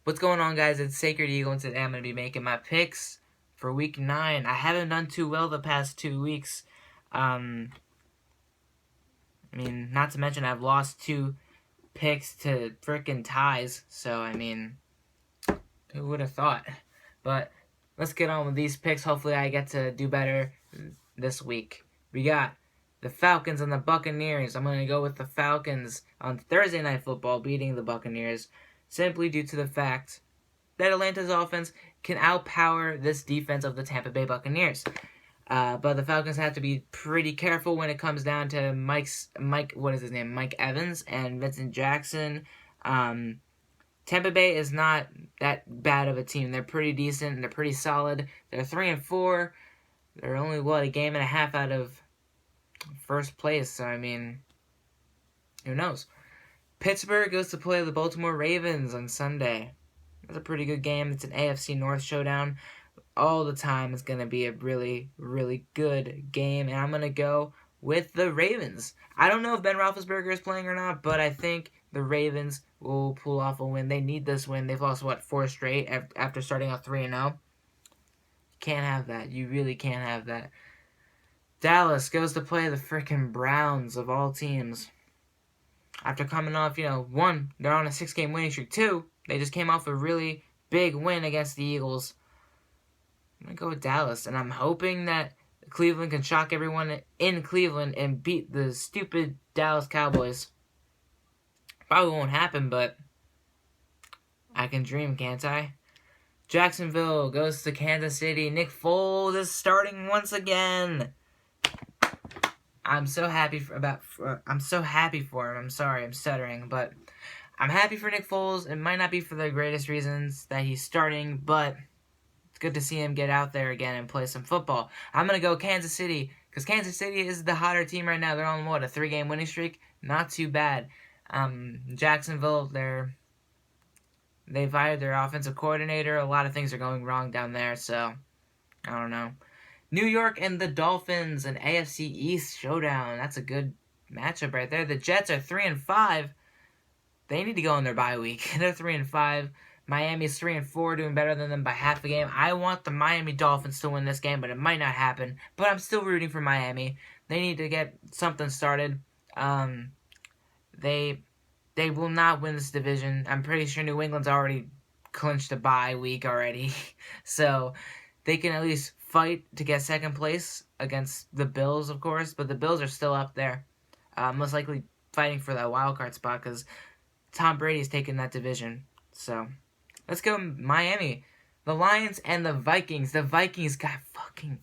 What's going on, guys? It's Sacred Eagle, and today I'm going to be making my picks for Week 9. I haven't done too well the past 2 weeks. Not to mention I've lost 2 picks to frickin' ties, so, who would have thought? But let's get on with these picks. Hopefully I get to do better this week. We got the Falcons and the Buccaneers. I'm going to go with the Falcons on Thursday Night Football beating the Buccaneers simply due to the fact that Atlanta's offense can outpower this defense of the Tampa Bay Buccaneers. But the Falcons have to be pretty careful when it comes down to Mike Evans and Vincent Jackson. Tampa Bay is not that bad of a team. They're pretty decent and they're pretty solid. They're 3-4. They're only a game and a half out of first place. So who knows? Pittsburgh goes to play the Baltimore Ravens on Sunday. That's a pretty good game. It's an AFC North showdown. All the time it's going to be a really, really good game. And I'm going to go with the Ravens. I don't know if Ben Roethlisberger is playing or not, but I think the Ravens will pull off a win. They need this win. They've lost, 4 straight after starting off 3-0? Can't have that. You really can't have that. Dallas goes to play the freaking Browns of all teams. After coming off, 1, they're on a 6-game winning streak. 2, they just came off a really big win against the Eagles. I'm going to go with Dallas, and I'm hoping that Cleveland can shock everyone in Cleveland and beat the stupid Dallas Cowboys. Probably won't happen, but I can dream, can't I? Jacksonville goes to Kansas City. Nick Foles is starting once again. I'm so happy for him. I'm sorry, I'm stuttering, but I'm happy for Nick Foles. It might not be for the greatest reasons that he's starting, but it's good to see him get out there again and play some football. I'm going to go Kansas City, because Kansas City is the hotter team right now. They're on, a 3-game winning streak? Not too bad. Jacksonville, they've hired their offensive coordinator. A lot of things are going wrong down there, so I don't know. New York and the Dolphins, an AFC East showdown. That's a good matchup right there. The Jets are 3-5. They need to go on their bye week. They're 3-5. Miami's 3-4, doing better than them by half a game. I want the Miami Dolphins to win this game, but it might not happen. But I'm still rooting for Miami. They need to get something started. They will not win this division. I'm pretty sure New England's already clinched a bye week already. So they can at least fight to get second place against the Bills, of course. But the Bills are still up there. Most likely fighting for that wild card spot because Tom Brady's taking that division. So let's go Miami. The Lions and the Vikings. The Vikings got fucking...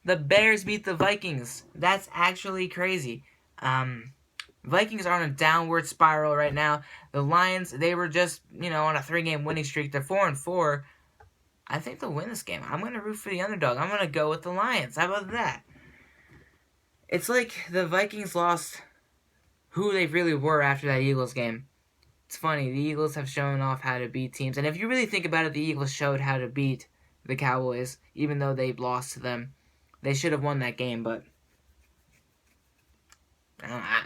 The Bears beat the Vikings. That's actually crazy. Vikings are on a downward spiral right now. The Lions, they were just, on a 3-game winning streak. They're 4-4. I think they'll win this game. I'm going to root for the underdog. I'm going to go with the Lions. How about that? It's like the Vikings lost who they really were after that Eagles game. It's funny. The Eagles have shown off how to beat teams. And if you really think about it, the Eagles showed how to beat the Cowboys, even though they lost to them. They should have won that game, but... Yeah,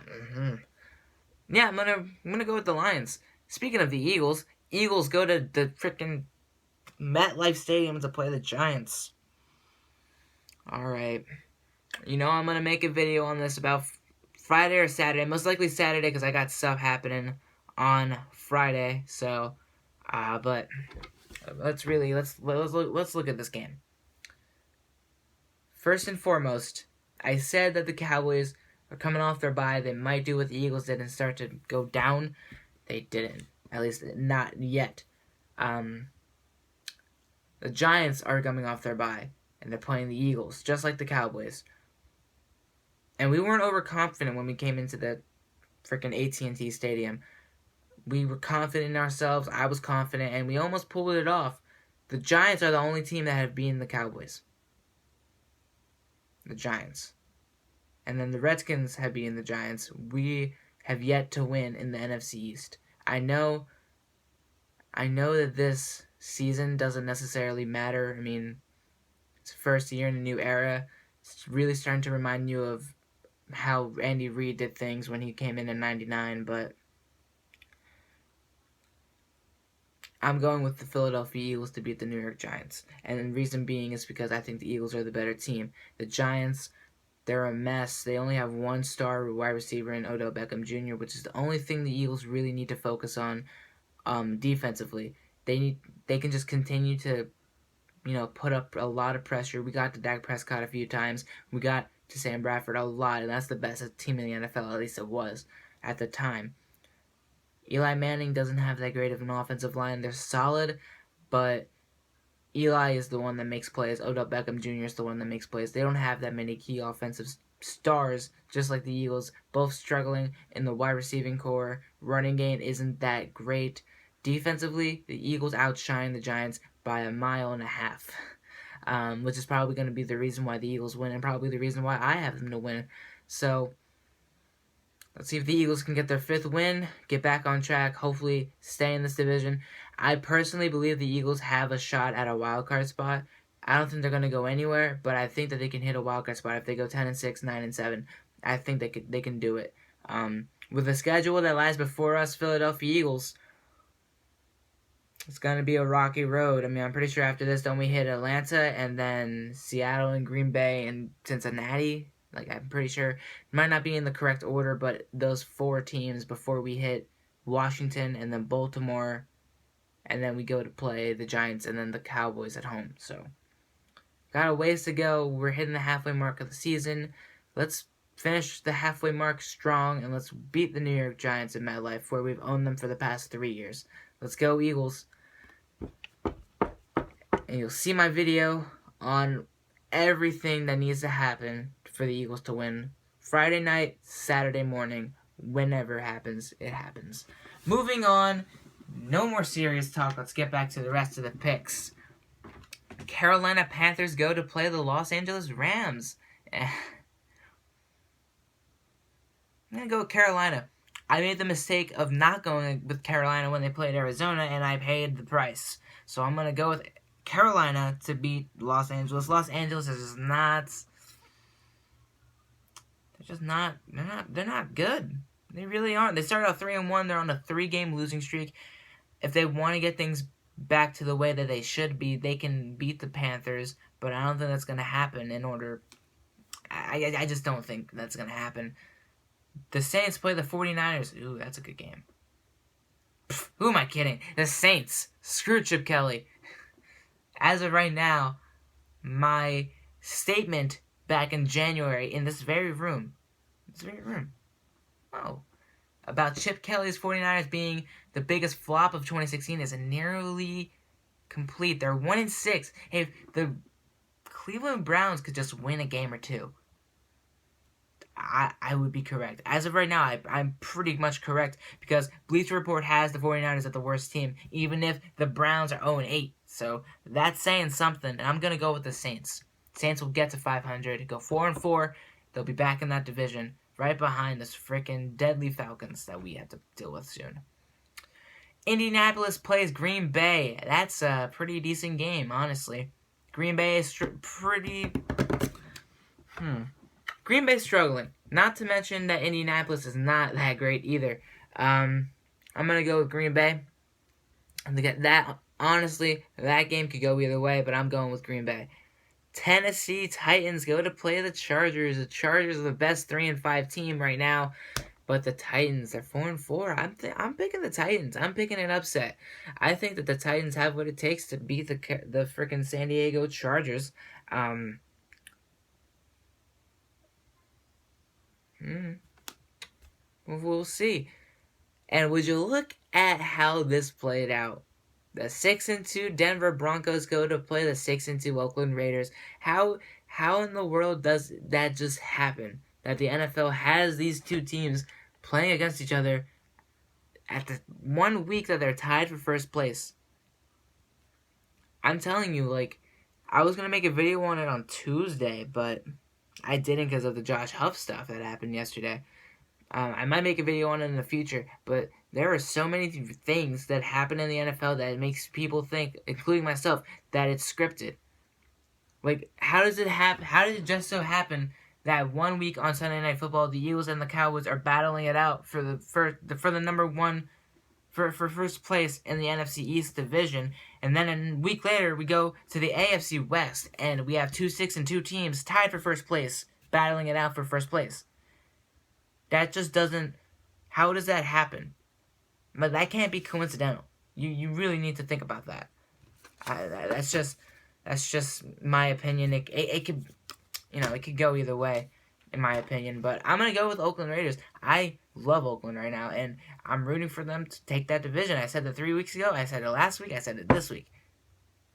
I'm gonna go with the Lions. Speaking of the Eagles go to the frickin' MetLife Stadium to play the Giants. Alright. I'm gonna make a video on this about Friday or Saturday. Most likely Saturday because I got stuff happening on Friday. So, but let's look at this game. First and foremost, I said that the Cowboys are coming off their bye. They might do what the Eagles did and start to go down. They didn't. At least not yet. The Giants are coming off their bye, and they're playing the Eagles, just like the Cowboys. And we weren't overconfident when we came into the freaking AT&T Stadium. We were confident in ourselves. I was confident, and we almost pulled it off. The Giants are the only team that have beaten the Cowboys. The Giants. And then the Redskins have beaten the Giants. We have yet to win in the NFC East. I know that this season doesn't necessarily matter. It's the first year in a new era. It's really starting to remind you of how Andy Reid did things when he came in '99, but I'm going with the Philadelphia Eagles to beat the New York Giants. And the reason being is because I think the Eagles are the better team. The Giants, they're a mess. They only have one star wide receiver in Odell Beckham Jr., which is the only thing the Eagles really need to focus on defensively. They can just continue to put up a lot of pressure. We got to Dak Prescott a few times. We got to Sam Bradford a lot, and that's the best team in the NFL, at least it was at the time. Eli Manning doesn't have that great of an offensive line. They're solid, but Eli is the one that makes plays. Odell Beckham Jr. is the one that makes plays. They don't have that many key offensive stars, just like the Eagles, both struggling in the wide receiving core. Running game isn't that great. Defensively, the Eagles outshine the Giants by 1.5 miles, which is probably going to be the reason why the Eagles win and probably the reason why I have them to win. So, let's see if the Eagles can get their 5th win, get back on track, hopefully stay in this division. I personally believe the Eagles have a shot at a wildcard spot. I don't think they're going to go anywhere, but I think that they can hit a wildcard spot if they go 10-6, 9-7. I think they can do it. With the schedule that lies before us, Philadelphia Eagles, it's going to be a rocky road. I mean, I'm pretty sure after this, don't we hit Atlanta and then Seattle and Green Bay and Cincinnati? Like, I'm pretty sure. It might not be in the correct order, but those 4 teams before we hit Washington and then Baltimore, and then we go to play the Giants and then the Cowboys at home. So, got a ways to go. We're hitting the halfway mark of the season. Let's finish the halfway mark strong, and let's beat the New York Giants in MetLife, where we've owned them for the past 3 years. Let's go, Eagles. And you'll see my video on everything that needs to happen for the Eagles to win. Friday night, Saturday morning, whenever it happens, it happens. Moving on, no more serious talk. Let's get back to the rest of the picks. Carolina Panthers go to play the Los Angeles Rams. I'm going to go with Carolina. I made the mistake of not going with Carolina when they played Arizona, and I paid the price. So I'm going to go with Carolina to beat Los Angeles. Los Angeles is just not... They're not good. They really aren't. They started out 3-1. They're on a 3-game losing streak. If they want to get things back to the way that they should be, they can beat the Panthers, but I don't think that's going to happen I just don't think that's going to happen. The Saints play the 49ers. Ooh, that's a good game. Pfft, who am I kidding? The Saints. Screw Chip Kelly. As of right now, my statement back in January in this very room, about Chip Kelly's 49ers being the biggest flop of 2016 is nearly complete. They're 1-6. Hey, the Cleveland Browns could just win a game or two, I would be correct. As of right now, I'm pretty much correct because Bleacher Report has the 49ers at the worst team, even if the Browns are 0-8. So that's saying something, and I'm going to go with the Saints. Saints will get to 500, go 4-4. They'll be back in that division, right behind this freaking deadly Falcons that we have to deal with soon. Indianapolis plays Green Bay. That's a pretty decent game, honestly. Green Bay is Green Bay's struggling. Not to mention that Indianapolis is not that great either. I'm going to go with Green Bay. And to get that, honestly, that game could go either way, but I'm going with Green Bay. Tennessee Titans go to play the Chargers. The Chargers are the best 3-5 team right now, but the Titans, they're 4-4. I'm picking the Titans. I'm picking an upset. I think that the Titans have what it takes to beat the freaking San Diego Chargers. We'll see. And would you look at how this played out? The 6-2 Denver Broncos go to play the 6-2 Oakland Raiders. How in the world does that just happen? That the NFL has these two teams playing against each other at the 1 week that they're tied for first place. I'm telling you, like, I was going to make a video on it on Tuesday, but I didn't because of the Josh Huff stuff that happened yesterday. I might make a video on it in the future, but there are so many things that happen in the NFL that makes people think, including myself, that it's scripted. Like, how does it happen? How did it just so happen that 1 week on Sunday Night Football, the Eagles and the Cowboys are battling it out for the for first place in the NFC East division, and then a week later we go to the AFC West, and we have 2-6-2 teams tied for first place, battling it out for first place. That just doesn't. How does that happen? But that can't be coincidental. You really need to think about that. That's just my opinion. It could, it could go either way, in my opinion. But I'm gonna go with Oakland Raiders. I love Oakland right now, and I'm rooting for them to take that division. I said it 3 weeks ago. I said it last week. I said it this week.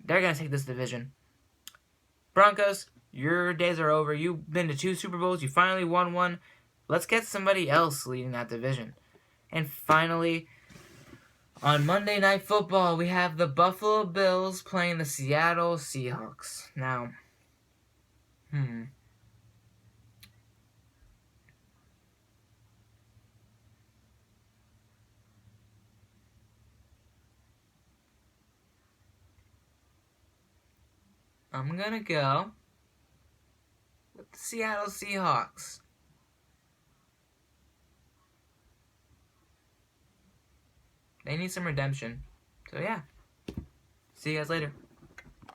They're gonna take this division. Broncos, your days are over. You've been to 2 Super Bowls. You finally won one. Let's get somebody else leading that division. And finally, on Monday Night Football, we have the Buffalo Bills playing the Seattle Seahawks. Now, I'm gonna go with the Seattle Seahawks. They need some redemption. So yeah. See you guys later.